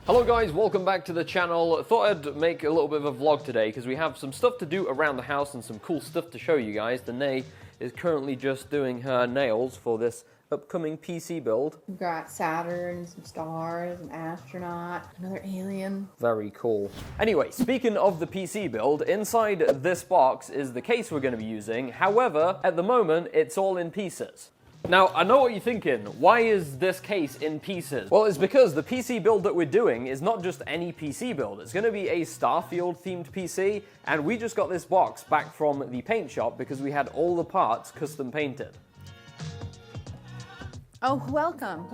Hello guys, welcome back to the channel. Thought I'd make a little bit of a vlog today because we have some stuff to do around the house and some cool stuff to show you guys. The Nay is currently just doing her nails for this upcoming PC build. We've got Saturn, some stars, an astronaut, another alien. Very cool. Anyway, speaking of the PC build, inside this box is the case we're going to be using. However, at the moment, it's all in pieces. Now, I know what you're thinking. Why is this case in pieces? Well, it's because the PC build that we're doing is not just any PC build. It's going to be a Starfield themed PC, and we just got this box back from the paint shop because we had all the parts custom painted. Oh, welcome.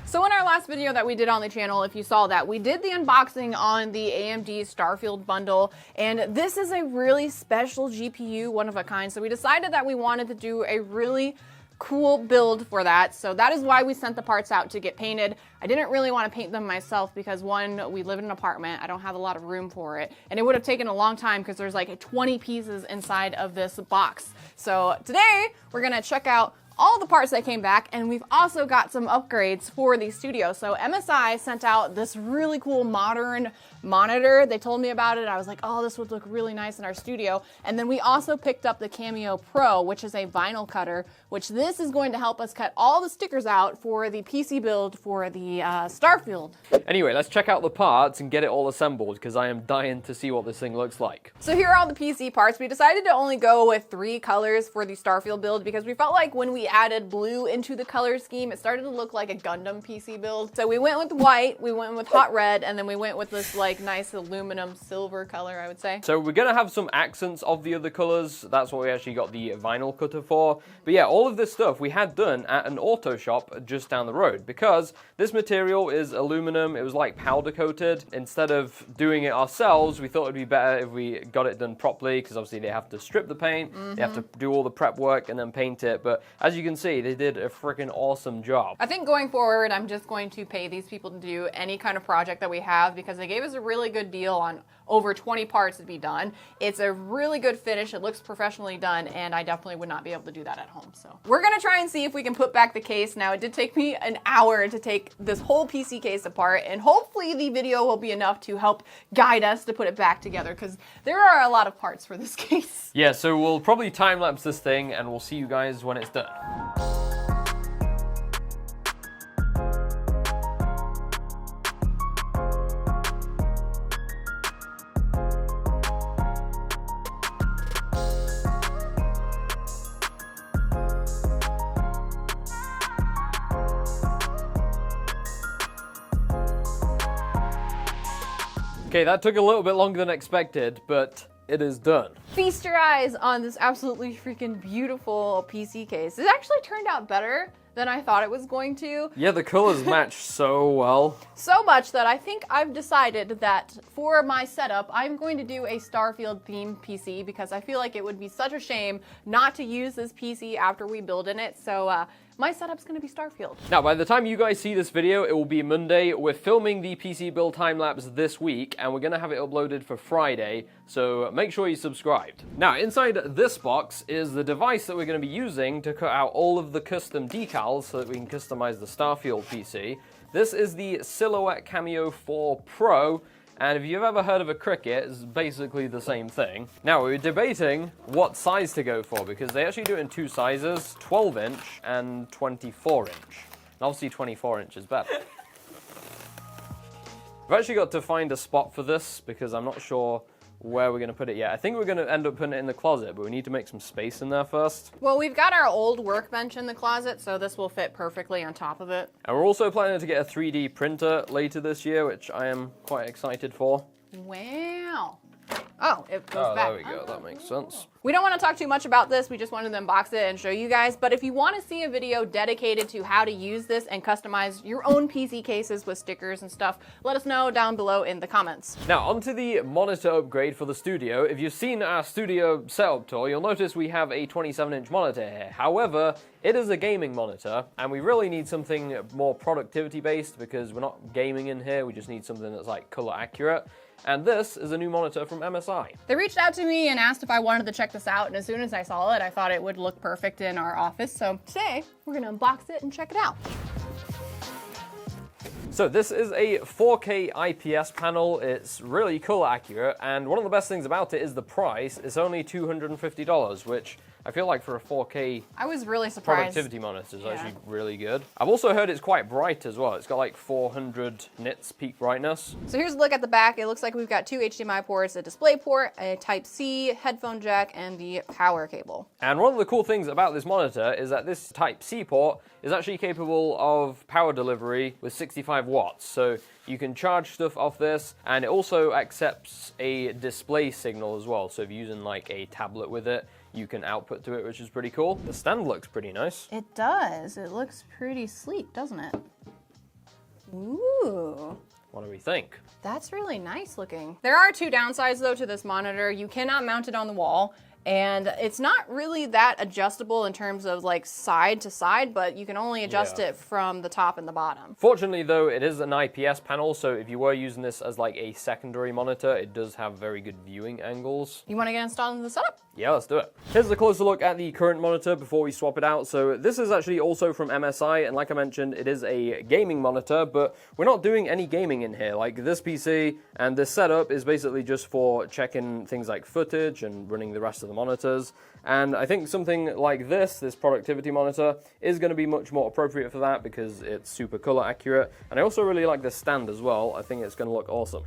So in our last video that we did on the channel, if you saw that, we did the unboxing on the AMD Starfield bundle, and this is a really special GPU, one of a kind. So we decided that we wanted to do a really cool build for that, so that is why we sent the parts out to get painted. I didn't really want to paint them myself because, one, we live in an apartment, I don't have a lot of room for it, and it would have taken a long time because there's like 20 pieces inside of this box. So today we're gonna check out all the parts that came back, and we've also got some upgrades for the studio. So MSI sent out this really cool modern monitor. They told me about it. I was like, oh, this would look really nice in our studio. And then we also picked up the Cameo Pro, which is a vinyl cutter, which this is going to help us cut all the stickers out for the PC build for the Starfield. Anyway, let's check out the parts and get it all assembled because I am dying to see what this thing looks like. So here are all the PC parts. We decided to only go with 3 colors for the Starfield build because we felt like when we added blue into the color scheme, it started to look like a Gundam PC build. So we went with white, we went with hot red, and then we went with this like nice aluminum silver color, I would say. So we're gonna have some accents of the other colors. That's what we actually got the vinyl cutter for. But yeah, all of this stuff we had done at an auto shop just down the road because this material is aluminum. It was like powder coated. Instead of doing it ourselves, we thought it'd be better if we got it done properly because obviously they have to strip the paint, they have to do all the prep work and then paint it. But as you can see, they did a freaking awesome job. I think going forward, I'm just going to pay these people to do any kind of project that we have because they gave us a really good deal on over 20 parts to be done. It's a really good finish. It looks professionally done, and I definitely would not be able to do that at home. So we're gonna try and see if we can put back the case. Now, it did take me an hour to take this whole PC case apart, and hopefully the video will be enough to help guide us to put it back together because there are a lot of parts for this case. Yeah, so we'll probably time-lapse this thing, and we'll see you guys when it's done. Okay, that took a little bit longer than expected, but it is done. Feast your eyes on this absolutely freaking beautiful PC case. It actually turned out better than I thought it was going to. Yeah, the colors match so well. So much that I think I've decided that for my setup, I'm going to do a Starfield themed PC because I feel like it would be such a shame not to use this PC after we build in it. So my setup's gonna be Starfield. Now, by the time you guys see this video, it will be Monday. We're filming the PC build time-lapse this week, and we're gonna have it uploaded for Friday, so make sure you're subscribed. Now, inside this box is the device that we're gonna be using to cut out all of the custom decals so that we can customize the Starfield PC. This is the Silhouette Cameo 4 Pro, and if you've ever heard of a Cricut, it's basically the same thing. Now, we were debating what size to go for because they actually do it in 2 sizes, 12-inch and 24-inch. And obviously 24-inch is better. I've actually got to find a spot for this because I'm not sure where we're going to put it yet. I think we're going to end up putting it in the closet, but we need to make some space in there first. Well, we've got our old workbench in the closet, so this will fit perfectly on top of it. And we're also planning to get a 3D printer later this year, which I am quite excited for. Wow. Oh, it goes back. Oh, there we go. That makes sense. We don't want to talk too much about this. We just wanted to unbox it and show you guys. But if you want to see a video dedicated to how to use this and customize your own PC cases with stickers and stuff, let us know down below in the comments. Now, onto the monitor upgrade for the studio. If you've seen our studio setup tour, you'll notice we have a 27-inch monitor here. However, it is a gaming monitor, and we really need something more productivity-based because we're not gaming in here. We just need something that's like color accurate. And this is a new monitor from MSI. They reached out to me and asked if I wanted to check this out, and as soon as I saw it, I thought it would look perfect in our office. So today, we're gonna unbox it and check it out. So this is a 4K IPS panel. It's really color accurate, and one of the best things about it is the price. It's only $250, which I feel like for a 4K I was really surprised. productivity monitor is actually really good. I've also heard it's quite bright as well. It's got like 400 nits peak brightness. So here's a look at the back. It looks like we've got two HDMI ports, a display port, a Type-C, headphone jack, and the power cable. And one of the cool things about this monitor is that this Type-C port is actually capable of power delivery with 65 watts. So you can charge stuff off this, and it also accepts a display signal as well. So if you're using like a tablet with it, you can output to it, which is pretty cool. The stand looks pretty nice. It does. It looks pretty sleek, doesn't it? Ooh. What do we think? That's really nice looking. There are two downsides though to this monitor. You cannot mount it on the wall, and it's not really that adjustable in terms of like side to side, but you can only adjust it from the top and the bottom. Fortunately though, it is an IPS panel, so if you were using this as like a secondary monitor, it does have very good viewing angles. You want to get installed in the setup? Yeah, let's do it. Here's a closer look at the current monitor before we swap it out. So this is actually also from MSI, and like I mentioned, it is a gaming monitor, but we're not doing any gaming in here. Like this PC and this setup is basically just for checking things like footage and running the rest of the monitors. And I think something like this productivity monitor, is going to be much more appropriate for that because it's super color accurate. And I also really like the stand as well. I think it's going to look awesome.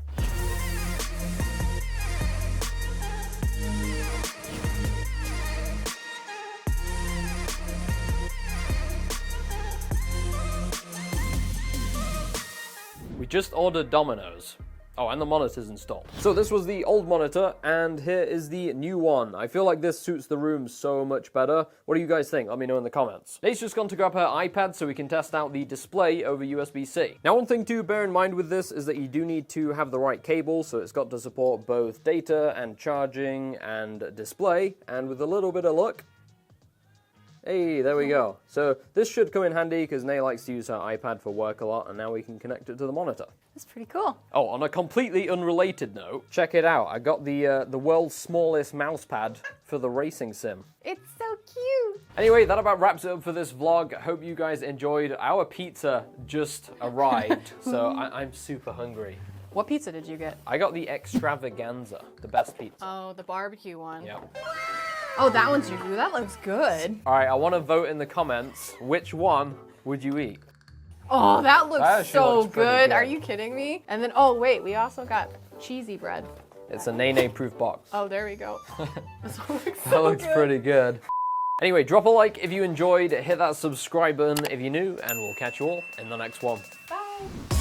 We just ordered Domino's. Oh, and the monitor's installed. So this was the old monitor, and here is the new one. I feel like this suits the room so much better. What do you guys think? Let me know in the comments. Nate's just gone to grab her iPad so we can test out the display over USB-C. Now, one thing to bear in mind with this is that you do need to have the right cable, so it's got to support both data and charging and display, and with a little bit of luck, hey, there we go. So this should come in handy because Nay likes to use her iPad for work a lot, and now we can connect it to the monitor. That's pretty cool. Oh, on a completely unrelated note, check it out. I got the world's smallest mouse pad for the racing sim. It's so cute. Anyway, that about wraps it up for this vlog. I hope you guys enjoyed. Our pizza just arrived, so I'm super hungry. What pizza did you get? I got the extravaganza, the best pizza. Oh, the barbecue one. Yep. Oh, that one's you. That looks good. All right, I want to vote in the comments. Which one would you eat? Oh, that looks so looks pretty good. Are you kidding me? And then, oh wait, we also got cheesy bread. It's a nay-nay-proof box. Oh, there we go. This one looks so That looks good. pretty good. Anyway, drop a like if you enjoyed, hit that subscribe button if you're new, and we'll catch you all in the next one. Bye.